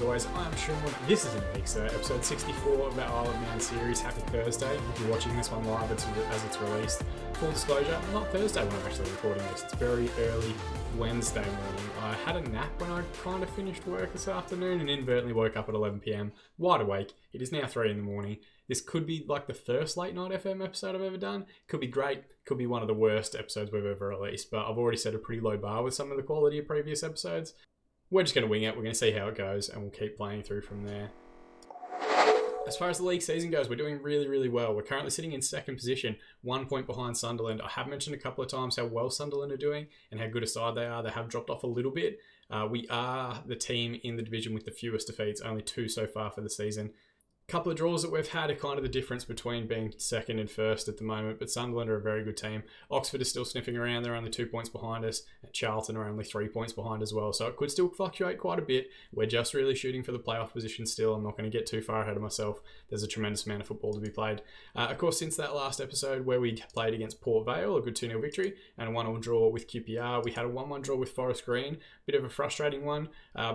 always, I'm Sean. This is a mixer, episode 64 of our Isle of Man series. Happy Thursday. If you're watching this one live as it's released. Full disclosure, not Thursday when I'm actually recording this. It's very early Wednesday morning. I had a nap when I kind of finished work this afternoon and inadvertently woke up at 11 p.m. wide awake. It is now 3 in the morning. This could be like the first late night FM episode I've ever done. Could be great. Could be one of the worst episodes we've ever released, but I've already set a pretty low bar with some of the quality of previous episodes. We're just going to wing it. We're going to see how it goes and we'll keep playing through from there. As far as the league season goes, we're doing really, really well. We're currently sitting in second position, 1 point behind Sunderland. I have mentioned a couple of times how well Sunderland are doing and how good a side they are. They have dropped off a little bit. We are the team in the division with the fewest defeats, only 2 so far for the season. Couple of draws that we've had are kind of the difference between being second and first at the moment, but Sunderland are a very good team. Oxford is still sniffing around. They're only 2 points behind us. Charlton are only 3 points behind as well, so it could still fluctuate quite a bit. We're just really shooting for the playoff position still. I'm not going to get too far ahead of myself. There's a tremendous amount of football to be played. Of course, since that last episode where we played against Port Vale, a good 2-0 victory, and a 1-1 draw with QPR, we had a 1-1 draw with Forest Green. Bit of a frustrating one.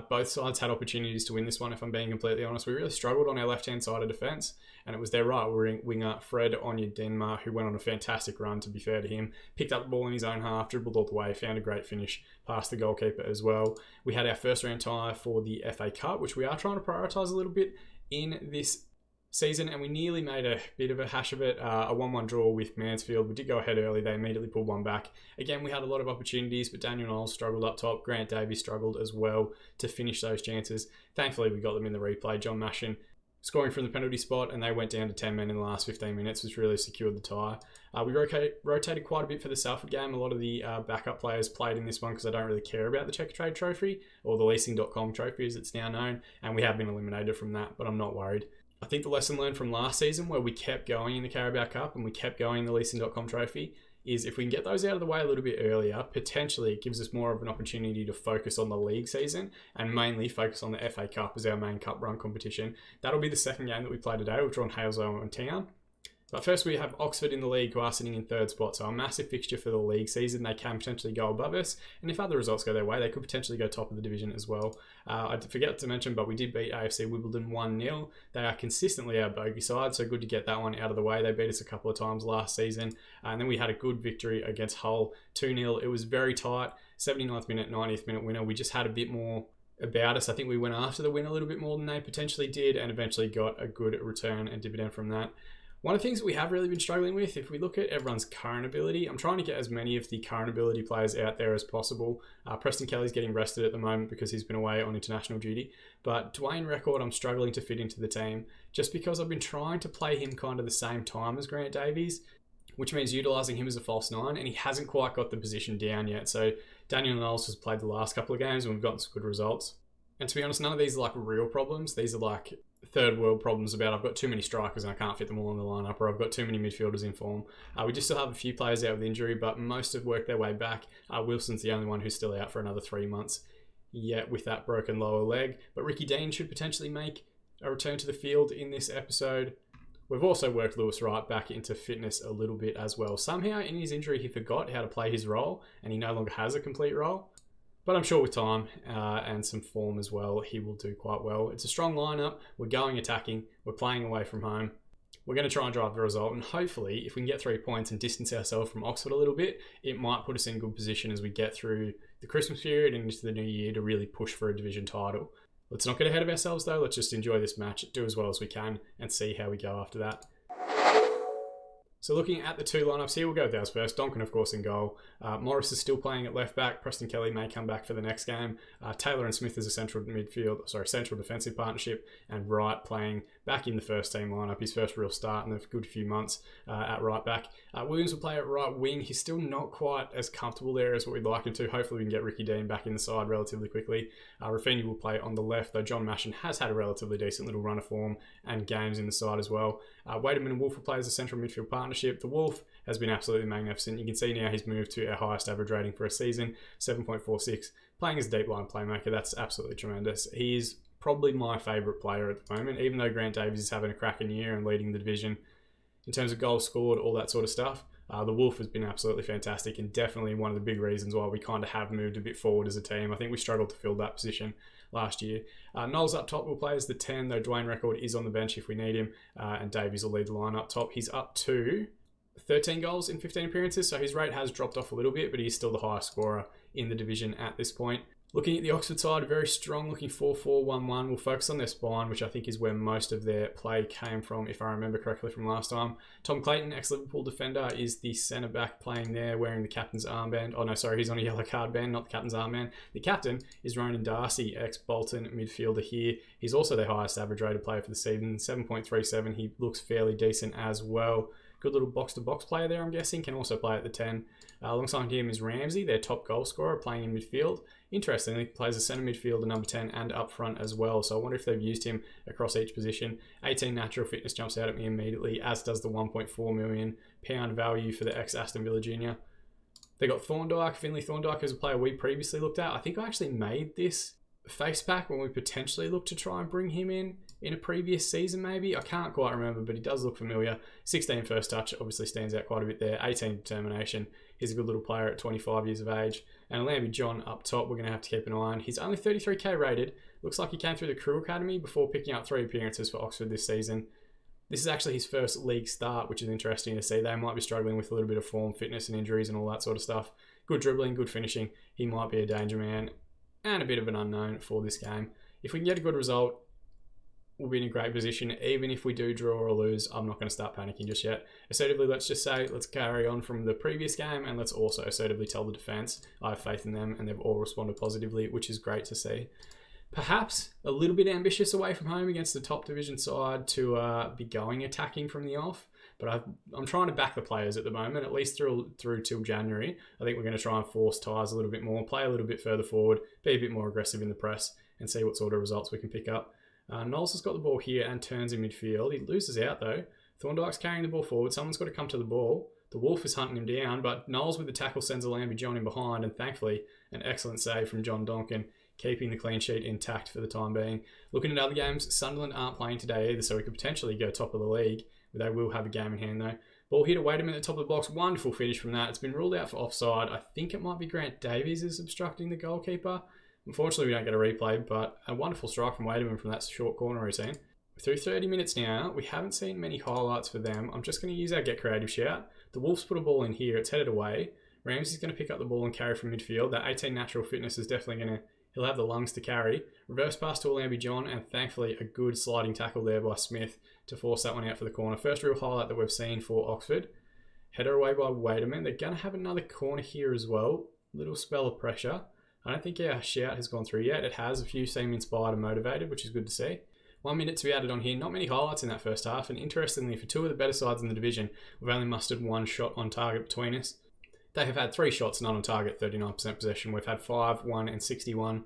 Both sides had opportunities to win this one, if I'm being completely honest. We really struggled on our left-hand side of defence. And it was their right winger, Fred Onyedinma, who went on a fantastic run, to be fair to him. Picked up the ball in his own half, dribbled all the way, found a great finish past the goalkeeper as well. We had our first round tie for the FA Cup, which we are trying to prioritise a little bit in this season, and we nearly made a bit of a hash of it. A 1-1 draw with Mansfield. We did go ahead early. They immediately pulled one back. Again, we had a lot of opportunities, but Daniel Knowles struggled up top. Grant Davies struggled as well to finish those chances. Thankfully, we got them in the replay. John Mashin scoring from the penalty spot, and they went down to 10 men in the last 15 minutes, which really secured the tie. We rotated quite a bit for the Salford game. A lot of the backup players played in this one because I don't really care about the Checker Trade Trophy, or the Leasing.com Trophy as it's now known, and we have been eliminated from that, but I'm not worried. I think the lesson learned from last season, where we kept going in the Carabao Cup and we kept going in the Leasing.com Trophy, is if we can get those out of the way a little bit earlier, potentially it gives us more of an opportunity to focus on the league season and mainly focus on the FA Cup as our main cup run competition. That'll be the second game that we play today. We've drawn Halesoe and Town. But first we have Oxford in the league, who are sitting in third spot, so a massive fixture for the league season. They can potentially go above us, and if other results go their way, they could potentially go top of the division as well. I forget to mention, but we did beat AFC Wimbledon 1-0. They are consistently our bogey side, so good to get that one out of the way. They beat us a couple of times last season, and then we had a good victory against Hull, 2-0. It was very tight, 79th minute, 90th minute winner. We just had a bit more about us. I think we went after the win a little bit more than they potentially did, and eventually got a good return and dividend from that. One of the things that we have really been struggling with, if we look at everyone's current ability, I'm trying to get as many of the current ability players out there as possible. Preston Kelly's getting rested at the moment because he's been away on international duty. But Dwayne Record, I'm struggling to fit into the team just because I've been trying to play him kind of the same time as Grant Davies, which means utilising him as a false 9, and he hasn't quite got the position down yet. So Daniel Knowles has played the last couple of games and we've gotten some good results. And to be honest, none of these are like real problems. These are like third world problems about I've got too many strikers and I can't fit them all in the lineup, or I've got too many midfielders in form. We just still have a few players out with injury, but most have worked their way back. Wilson's the only one who's still out for another 3 months yet with that broken lower leg. But Ricky Dean should potentially make a return to the field in this episode. We've also worked Lewis Wright back into fitness a little bit as well. Somehow in his injury he forgot how to play his role and he no longer has a complete role. But I'm sure with time and some form as well, he will do quite well. It's a strong lineup. We're going attacking. We're playing away from home. We're going to try and drive the result. And hopefully, if we can get 3 points and distance ourselves from Oxford a little bit, it might put us in good position as we get through the Christmas period and into the new year to really push for a division title. Let's not get ahead of ourselves though. Let's just enjoy this match, do as well as we can, and see how we go after that. So looking at the 2 lineups here, we'll go with ours first. Donkin, of course, in goal. Morris is still playing at left back. Preston Kelly may come back for the next game. Taylor and Smith is a central defensive partnership, and Wright playing back in the first team lineup. His first real start in a good few months at right back. Williams will play at right wing. He's still not quite as comfortable there as what we'd like him to. Hopefully we can get Ricky Dean back in the side relatively quickly. Rafinha will play on the left, though John Mashin has had a relatively decent little run of form and games in the side as well. Wademan and Wolf will play as a central midfield partnership. The Wolf has been absolutely magnificent. You can see now he's moved to our highest average rating for a season, 7.46. Playing as a deep line playmaker, that's absolutely tremendous. He is probably my favourite player at the moment, even though Grant Davies is having a cracking year and leading the division in terms of goals scored, all that sort of stuff. The Wolf has been absolutely fantastic and definitely one of the big reasons why we kind of have moved a bit forward as a team. I think we struggled to fill that position last year. Knowles up top will play as the 10, though Dwayne Record is on the bench if we need him, and Davies will lead the line up top. He's up to 13 goals in 15 appearances, so his rate has dropped off a little bit, but he's still the highest scorer in the division at this point. Looking at the Oxford side, very strong looking 4-4-1-1. We'll focus on their spine, which I think is where most of their play came from, if I remember correctly from last time. Tom Clayton, ex-Liverpool defender, is the centre-back playing there, wearing the captain's armband. Oh no, sorry, he's on a yellow card band, not the captain's armband. The captain is Ronan Darcy, ex-Bolton midfielder here. He's also their highest average rated player for the season, 7.37. He looks fairly decent as well. Good little box-to-box player there, I'm guessing. Can also play at the 10. Alongside him is Ramsey, their top goal scorer, playing in midfield. Interestingly, plays a centre midfielder, number 10, and up front as well. So I wonder if they've used him across each position. 18 natural fitness jumps out at me immediately, as does the £1.4 million value for the ex-Aston Villa junior. They got Thorndike, Finlay Thorndike, who's a player we previously looked at. I think I actually made this face pack when we potentially looked to try and bring him in a previous season maybe. I can't quite remember, but he does look familiar. 16 first touch obviously stands out quite a bit there. 18 determination. He's a good little player at 25 years of age. And Lambie John up top, we're going to have to keep an eye on. He's only 33k rated. Looks like he came through the Crew Academy before picking up 3 appearances for Oxford this season. This is actually his first league start, which is interesting to see. They might be struggling with a little bit of form, fitness and injuries and all that sort of stuff. Good dribbling, good finishing. He might be a danger man and a bit of an unknown for this game. If we can get a good result, we'll be in a great position. Even if we do draw or lose, I'm not going to start panicking just yet. Assertively, let's just say, let's carry on from the previous game, and let's also assertively tell the defence I have faith in them, and they've all responded positively, which is great to see. Perhaps a little bit ambitious away from home against the top division side to be going attacking from the off, but I'm trying to back the players at the moment, at least through till January. I think we're going to try and force ties a little bit more, play a little bit further forward, be a bit more aggressive in the press, and see what sort of results we can pick up. Knowles has got the ball here and turns in midfield. He loses out though. Thorndike's carrying the ball forward. Someone's got to come to the ball. The Wolf is hunting him down, but Knowles with the tackle sends a Lambie John in behind, and thankfully an excellent save from John Donkin, keeping the clean sheet intact for the time being. Looking at other games, Sunderland aren't playing today either, so we could potentially go top of the league. They will have a game in hand though. Ball here to Wademan at the top of the box. Wonderful finish from that. It's been ruled out for offside. I think it might be Grant Davies is obstructing the goalkeeper. Unfortunately, we don't get a replay, but a wonderful strike from Wademan from that short corner routine. Through 30 minutes now, we haven't seen many highlights for them. I'm just going to use our Get Creative shout. The Wolves put a ball in here. It's headed away. Ramsey's going to pick up the ball and carry from midfield. That 18 natural fitness is definitely going to... He'll have the lungs to carry. Reverse pass to Lambie John, and thankfully a good sliding tackle there by Smith to force that one out for the corner. First real highlight that we've seen for Oxford. Header away by Wademan. They're going to have another corner here as well. Little spell of pressure. I don't think our shout has gone through yet. It has. A few seem inspired and motivated, which is good to see. 1 minute to be added on here. Not many highlights in that first half, and interestingly, for 2 of the better sides in the division, we've only mustered 1 shot on target between us. They have had 3 shots, none on target, 39% possession. We've had 5, 1, and 61.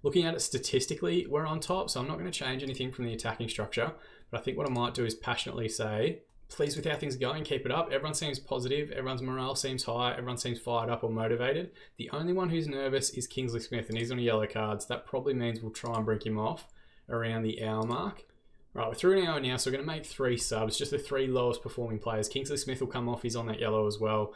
Looking at it statistically, we're on top, so I'm not going to change anything from the attacking structure, but I think what I might do is passionately say, pleased with how things are going, keep it up. Everyone seems positive, everyone's morale seems high, everyone seems fired up or motivated. The only one who's nervous is Kingsley Smith, and he's on a yellow card, so that probably means we'll try and bring him off around the hour mark. Right, we're through an hour now, so we're going to make 3 subs, just the 3 lowest performing players. Kingsley Smith will come off, he's on that yellow as well.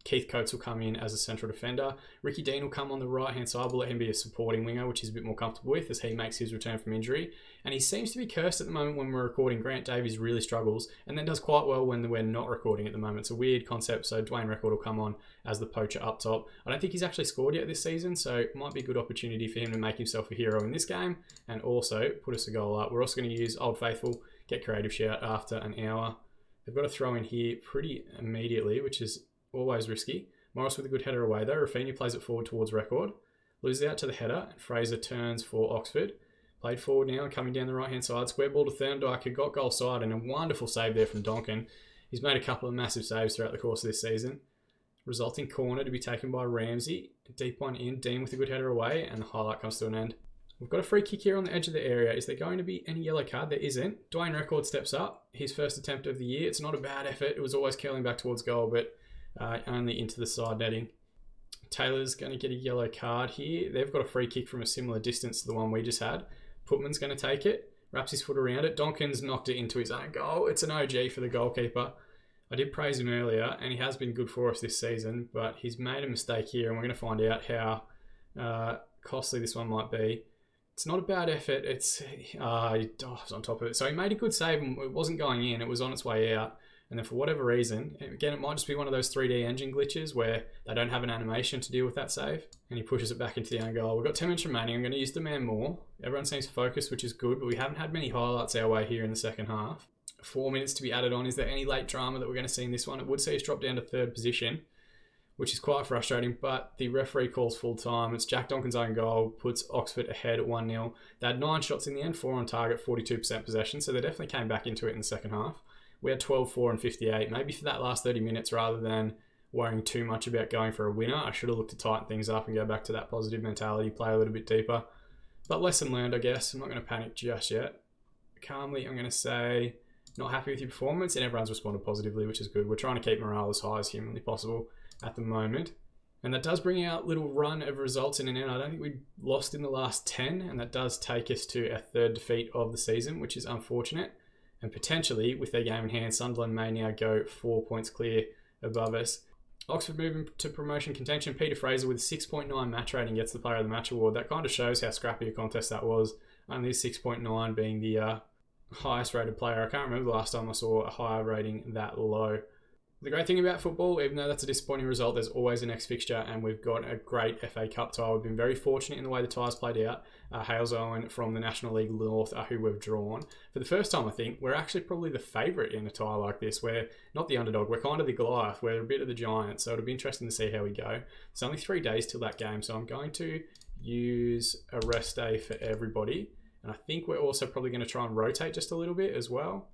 Keith Coates will come in as a central defender. Ricky Dean will come on the right-hand side. We'll let him be a supporting winger, which he's a bit more comfortable with as he makes his return from injury. And he seems to be cursed at the moment when we're recording. Grant Davies really struggles, and then does quite well when we're not recording at the moment. It's a weird concept, so Dwayne Record will come on as the poacher up top. I don't think he's actually scored yet this season, so it might be a good opportunity for him to make himself a hero in this game and also put us a goal up. We're also going to use Old Faithful, Get Creative shout after an hour. They've got to throw in here pretty immediately, which is always risky. Morris with a good header away though. Rafinha plays it forward towards Record. Loses out to the header, and Fraser turns for Oxford. Played forward now and coming down the right-hand side. Square ball to Thorndike, who got goal side, and a wonderful save there from Donkin. He's made a couple of massive saves throughout the course of this season. Resulting corner to be taken by Ramsey. A deep one in. Dean with a good header away, and the highlight comes to an end. We've got a free kick here on the edge of the area. Is there going to be any yellow card? There isn't. Dwayne Record steps up. His first attempt of the year. It's not a bad effort. It was always curling back towards goal, but only into the side netting. Taylor's going to get a yellow card here. They've got a free kick from a similar distance to the one we just had. Putman's going to take it. Wraps his foot around it. Donkin's knocked it into his own goal. It's an OG for the goalkeeper. I did praise him earlier, and he has been good for us this season, but he's made a mistake here, and we're going to find out how costly this one might be. It's not a bad effort. He was on top of it. So he made a good save, and it wasn't going in. It was on its way out. And then for whatever reason, again, it might just be one of those 3D engine glitches where they don't have an animation to deal with that save. And he pushes it back into the own goal. We've got 10 minutes remaining. I'm going to use the man more. Everyone seems focused, which is good, but we haven't had many highlights our way here in the second half. 4 minutes to be added on. Is there any late drama that we're going to see in this one? It would see us drop down to third position, which is quite frustrating, but the referee calls full time. It's Jack Donkin's own goal, puts Oxford ahead at 1-0. They had 9 shots in the end, 4 on target, 42% possession, so they definitely came back into it in the second half. We had 12, 4 and 58, maybe for that last 30 minutes rather than worrying too much about going for a winner. I should have looked to tighten things up and go back to that positive mentality, play a little bit deeper. But lesson learned, I guess. I'm not going to panic just yet. Calmly, I'm going to say, not happy with your performance, and everyone's responded positively, which is good. We're trying to keep morale as high as humanly possible at the moment. And that does bring out a little run of results in and out. I don't think we lost in the last 10, and that does take us to our 3rd defeat of the season, which is unfortunate. And potentially, with their game in hand, Sunderland may now go 4 points clear above us. Oxford moving to promotion contention. Peter Fraser with a 6.9 match rating gets the Player of the Match award. That kind of shows how scrappy a contest that was. Only 6.9 being the highest rated player. I can't remember the last time I saw a higher rating that low. The great thing about football, even though that's a disappointing result, there's always a next fixture, and we've got a great FA Cup tie. We've been very fortunate in the way the ties played out. Halesowen from the National League North are who we've drawn. For the first time, I think, we're actually probably the favourite in a tie like this. We're not the underdog, we're kind of the Goliath. We're a bit of the giant, so it'll be interesting to see how we go. It's only 3 days till that game, so I'm going to use a rest day for everybody. And I think we're also probably going to try and rotate just a little bit as well.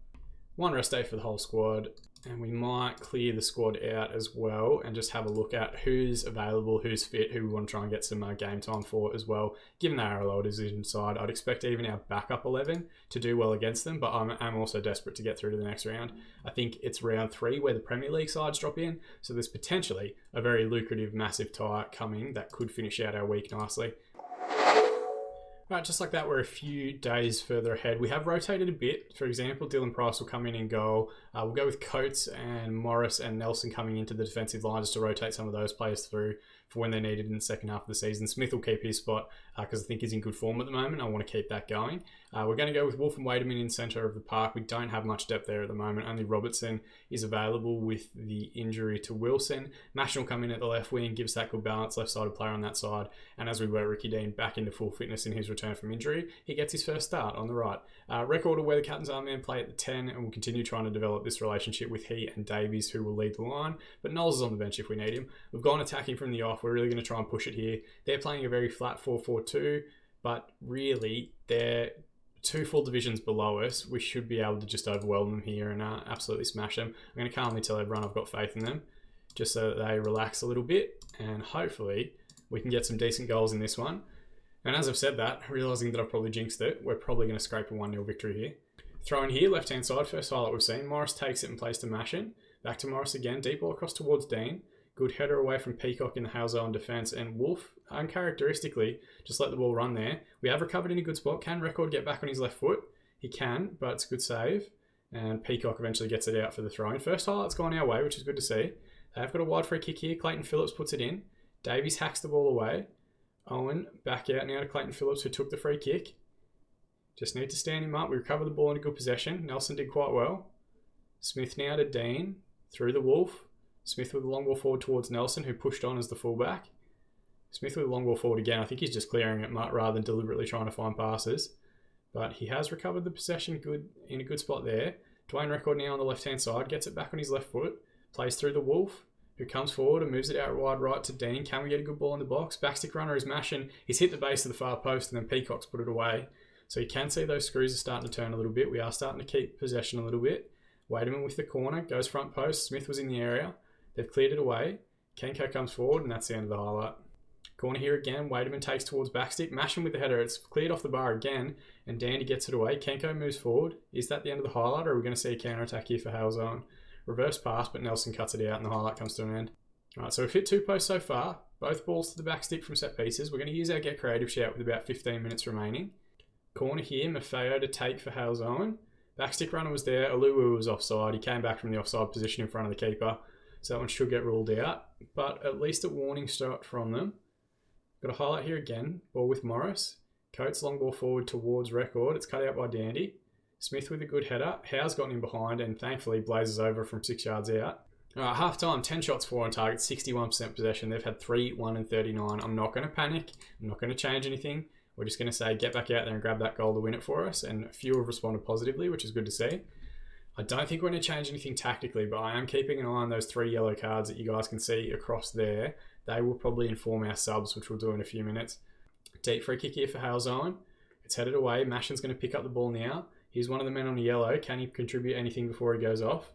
1 rest day for the whole squad. And we might clear the squad out as well and just have a look at who's available, who's fit, who we want to try and get some game time for as well. Given they are a lower decision side, I'd expect even our backup 11 to do well against them, but I'm also desperate to get through to the next round. I think it's round 3 where the Premier League sides drop in, so there's potentially a very lucrative, massive tie coming that could finish out our week nicely. Right, just like that, we're a few days further ahead. We have rotated a bit. For example, Dylan Price will come in goal. We'll go with Coates and Morris and Nelson coming into the defensive line just to rotate some of those players through for when they're needed in the second half of the season. Smith will keep his spot because I think he's in good form at the moment. I want to keep that going. We're going to go with Wolf and Wademan in centre of the park. We don't have much depth there at the moment. Only Robertson is available with the injury to Wilson. Mashon will come in at the left wing, gives that good balance, left-sided player on that side. And as we work Ricky Dean back into full fitness in his return from injury, he gets his first start on the right. Record of where the captain's armband play at the 10, and we'll continue trying to develop this relationship with he and Davies, who will lead the line. But Knowles is on the bench if we need him. We've gone attacking from the off. We're really going to try and push it here. They're playing a very flat 4-4-2, but really they're 2 full divisions below us. We should be able to just overwhelm them here and absolutely smash them. I'm going to calmly tell everyone I've got faith in them, just so that they relax a little bit, and hopefully we can get some decent goals in this one. And as I've said that, realising that I've probably jinxed it, we're probably going to scrape a 1-0 victory here. Throw in here, left-hand side, first highlight we've seen. Morris takes it and plays to Mashon. Back to Morris again, deep ball across towards Dean. Good header away from Peacock in the Halesowen defence, and Wolf, uncharacteristically, just let the ball run there. We have recovered in a good spot. Can Record get back on his left foot? He can, but it's a good save. And Peacock eventually gets it out for the throw-in. First highlight's gone our way, which is good to see. They've got a wide free kick here. Clayton Phillips puts it in. Davies hacks the ball away. Owen back out now to Clayton Phillips, who took the free kick. Just need to stand him up. We recover the ball in a good possession. Nelson did quite well. Smith now to Dean. Through the Wolf. Smith with a long ball forward towards Nelson, who pushed on as the fullback. Smith with a long ball forward again. I think he's just clearing it rather than deliberately trying to find passes. But he has recovered the possession in a good spot there. Dwayne Record now on the left-hand side. Gets it back on his left foot. Plays through the Wolf, who comes forward and moves it out wide right to Dean. Can we get a good ball in the box? Backstick runner is Mashon. He's hit the base of the far post, and then Peacock's put it away. So you can see those screws are starting to turn a little bit. We are starting to keep possession a little bit. Wademan with the corner. Goes front post. Smith was in the area. They've cleared it away. Kenko comes forward, and that's the end of the highlight. Corner here again. Wademan takes towards backstick. Mashon with the header. It's cleared off the bar again, and Dandy gets it away. Kenko moves forward. Is that the end of the highlight, or are we going to see a counter-attack here for Halesowen? Reverse pass, but Nelson cuts it out, and the highlight comes to an end. All right, so we've hit 2 posts so far. Both balls to the back stick from set pieces. We're going to use our Get Creative shout with about 15 minutes remaining. Corner here, Maffeo to take for Halesowen. Backstick runner was there. Aluwu was offside. He came back from the offside position in front of the keeper. So that one should get ruled out. But at least a warning shot from them. Got a highlight here again. Ball with Morris. Coates long ball forward towards record. It's cut out by Dandy. Smith with a good header. Howe's gotten in behind and thankfully blazes over from 6 yards out. Half time, 10 shots, 4 on target, 61% possession. They've had 3, 1 and 39. I'm not going to panic. I'm not going to change anything. We're just going to say get back out there and grab that goal to win it for us. And a few have responded positively, which is good to see. I don't think we're going to change anything tactically, but I am keeping an eye on those 3 yellow cards that you guys can see across there. They will probably inform our subs, which we'll do in a few minutes. Deep free kick here for Hales Owen. It's headed away. Mashin's going to pick up the ball now. He's one of the men on the yellow. Can he contribute anything before he goes off?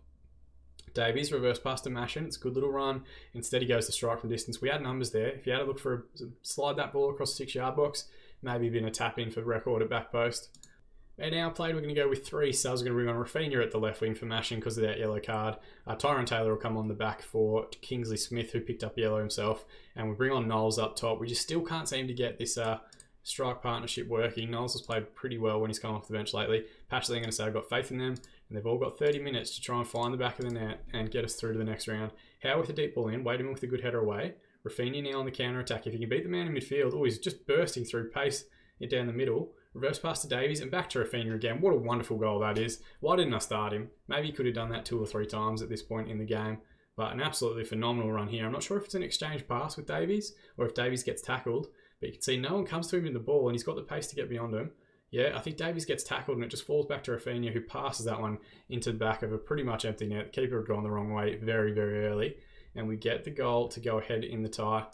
Davies, reverse pass to Mashin. It's a good little run. Instead, he goes to strike from distance. We had numbers there. If you had to look for slide that ball across the 6 yard box, maybe been a tap in for record at back post. And now played, we're going to go with 3 subs. We're going to bring on Rafinha at the left wing for Mashin because of that yellow card. Tyrone Taylor will come on the back for Kingsley Smith, who picked up yellow himself. And we bring on Knowles up top. We just still can't seem to get this strike partnership working. Knowles has played pretty well when he's come off the bench lately. Patchley, I'm going to say I've got faith in them. And they've all got 30 minutes to try and find the back of the net and get us through to the next round. Howe with a deep ball in, Wademan with a good header away. Rafinha now on the counter-attack. If he can beat the man in midfield, he's just bursting through pace down the middle. Reverse pass to Davies and back to Rafinha again. What a wonderful goal that is. Why didn't I start him? Maybe he could have done that 2 or 3 times at this point in the game. But an absolutely phenomenal run here. I'm not sure if it's an exchange pass with Davies or if Davies gets tackled. But you can see no one comes to him in the ball and he's got the pace to get beyond him. Yeah, I think Davies gets tackled and it just falls back to Rafinha, who passes that one into the back of a pretty much empty net. The keeper had gone the wrong way very, very early. And we get the goal to go ahead in the tie.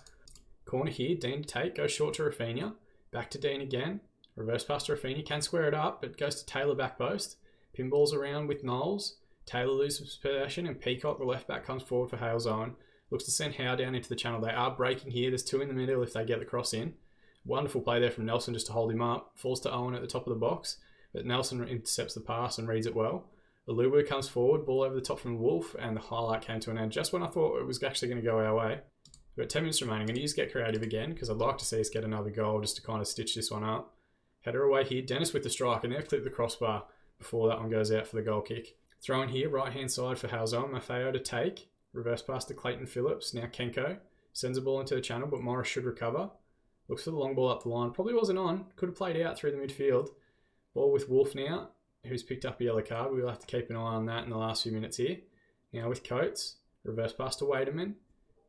Corner here, Dean to take, goes short to Rafinha. Back to Dean again. Reverse pass to Rafinha, can square it up, but goes to Taylor back post. Pinballs around with Knowles. Taylor loses possession and Peacock, the left back, comes forward for Hales Owen. Looks to send Howe down into the channel. They are breaking here. There's 2 in the middle if they get the cross in. Wonderful play there from Nelson just to hold him up. Falls to Owen at the top of the box, but Nelson intercepts the pass and reads it well. Aluwu comes forward, ball over the top from Wolf, and the highlight came to an end just when I thought it was actually going to go our way. We've got 10 minutes remaining. I'm going to use Get Creative again because I'd like to see us get another goal just to kind of stitch this one up. Header away here. Dennis with the strike, and they've clipped the crossbar before that one goes out for the goal kick. Throw in here, right-hand side for Halzone. Maffeo to take. Reverse pass to Clayton Phillips. Now Kenko sends the ball into the channel, but Morris should recover. Looks for the long ball up the line. Probably wasn't on. Could have played out through the midfield. Ball with Wolf now, who's picked up a yellow card. We'll have to keep an eye on that in the last few minutes here. Now with Coates. Reverse pass to Wademan.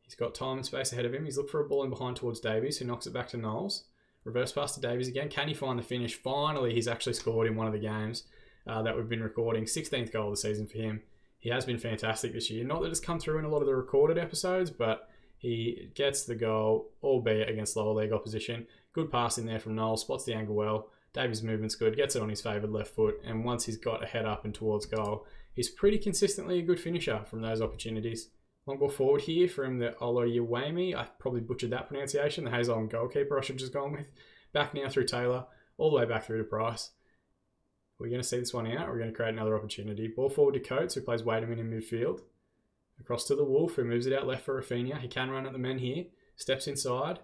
He's got time and space ahead of him. He's looked for a ball in behind towards Davies, who knocks it back to Knowles. Reverse pass to Davies again. Can he find the finish? Finally, he's actually scored in one of the games that we've been recording. 16th goal of the season for him. He has been fantastic this year. Not that it's come through in a lot of the recorded episodes, but he gets the goal, albeit against lower league opposition. Good pass in there from Knowles, spots the angle well. Davies' movement's good, gets it on his favoured left foot, and once he's got a head up and towards goal, he's pretty consistently a good finisher from those opportunities. Long ball forward here from the Oloyewami. I probably butchered that pronunciation. The Hazelon goalkeeper I should have just gone with. Back now through Taylor, all the way back through to Price. We're going to see this one out. We're going to create another opportunity. Ball forward to Coates, who plays Wademan in midfield. Across to the Wolf, who moves it out left for Rafinha. He can run at the men here. Steps inside.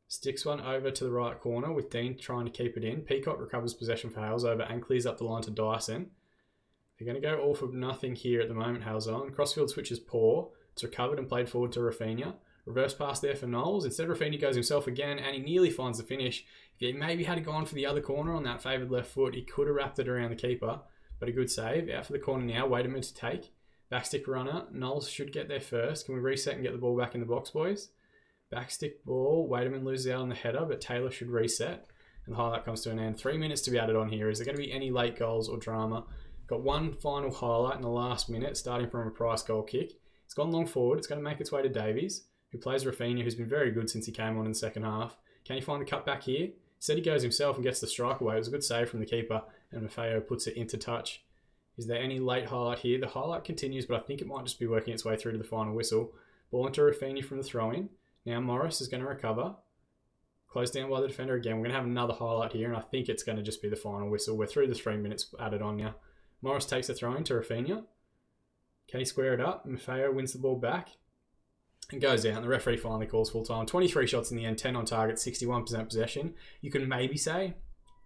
Sticks one over to the right corner with Dean trying to keep it in. Peacock recovers possession for Hales over and clears up the line to Dyson. They're going to go all for nothing here at the moment, Hales on. Crossfield switch is poor. It's recovered and played forward to Rafinha. Reverse pass there for Knowles. Instead, Rafinha goes himself again and he nearly finds the finish. If he maybe had gone for the other corner on that favoured left foot, he could have wrapped it around the keeper. But a good save. Out for the corner now. Wademan to take. Backstick runner. Knowles should get there first. Can we reset and get the ball back in the box, boys? Backstick ball. Wademan loses out on the header, but Taylor should reset. And the highlight comes to an end. 3 minutes to be added on here. Is there going to be any late goals or drama? Got one final highlight in the last minute, starting from a Price goal kick. It's gone long forward. It's going to make its way to Davies, who plays Rafinha, who's been very good since he came on in the second half. Can he find the cut back here? Said he goes himself and gets the strike away. It was a good save from the keeper, and Maffeo puts it into touch. Is there any late highlight here? The highlight continues, but I think it might just be working its way through to the final whistle. Ball into Rafinha from the throw-in. Now Morris is going to recover. Closed down by the defender again. We're going to have another highlight here, and I think it's going to just be the final whistle. We're through the 3 minutes added on now. Morris takes the throw-in to Rafinha. Can he square it up? Maffeo wins the ball back and goes out, and the referee finally calls full time. 23 shots in the end, 10 on target, 61% possession. You can maybe say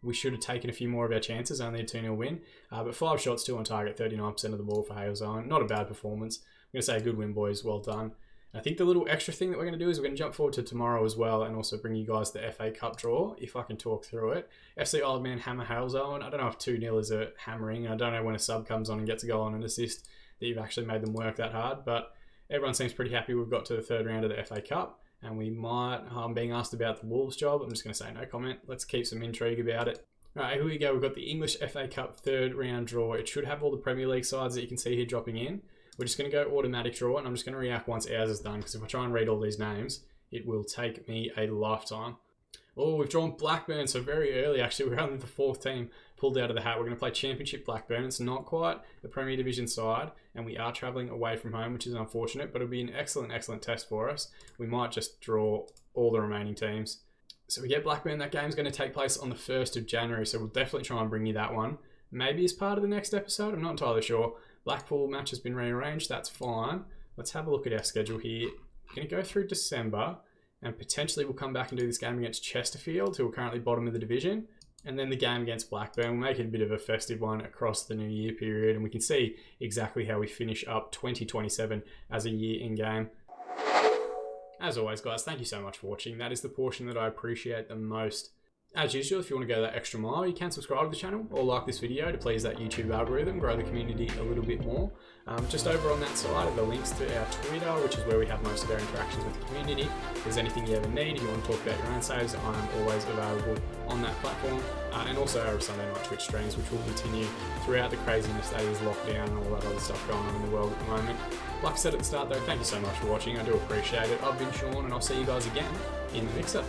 we should have taken a few more of our chances, only a 2-0 win. But 5 shots, 2 on target, 39% of the ball for Halesowen. Not a bad performance. I'm going to say good win, boys. Well done. I think the little extra thing that we're going to do is we're going to jump forward to tomorrow as well and also bring you guys the FA Cup draw, if I can talk through it. FC Isle of Man hammer Halesowen. I don't know if 2-0 is a hammering. I don't know when a sub comes on and gets a goal and an assist that you've actually made them work that hard, but everyone seems pretty happy we've got to the 3rd round of the FA Cup, and we might, I'm being asked about the Wolves job. I'm just going to say no comment. Let's keep some intrigue about it. All right, here we go. We've got the English FA Cup 3rd round draw. It should have all the Premier League sides that you can see here dropping in. We're just going to go automatic draw, and I'm just going to react once ours is done, because if I try and read all these names, it will take me a lifetime. Oh, we've drawn Blackburn, so very early actually. We're only the 4th team pulled out of the hat. We're going to play Championship Blackburn. It's not quite the Premier Division side, and we are travelling away from home, which is unfortunate, but it'll be an excellent, excellent test for us. We might just draw all the remaining teams. So we get Blackburn. That game's going to take place on the 1st of January, so we'll definitely try and bring you that one. Maybe as part of the next episode, I'm not entirely sure. Blackpool match has been rearranged, that's fine. Let's have a look at our schedule here. We're going to go through December, and potentially we'll come back and do this game against Chesterfield, who are currently bottom of the division. And then the game against Blackburn, we'll make it a bit of a festive one across the New Year period, and we can see exactly how we finish up 2027 as a year in game. As always, guys, thank you so much for watching. That is the portion that I appreciate the most. As usual, if you want to go that extra mile, you can subscribe to the channel or like this video to please that YouTube algorithm, grow the community a little bit more. Just over on that side are the links to our Twitter, which is where we have most of our interactions with the community. If there's anything you ever need, if you want to talk about your own saves, I am always available on that platform. And also our Sunday night Twitch streams, which will continue throughout the craziness that is lockdown and all that other stuff going on in the world at the moment. Like I said at the start though, thank you so much for watching. I do appreciate it. I've been Sean, and I'll see you guys again in the mixer.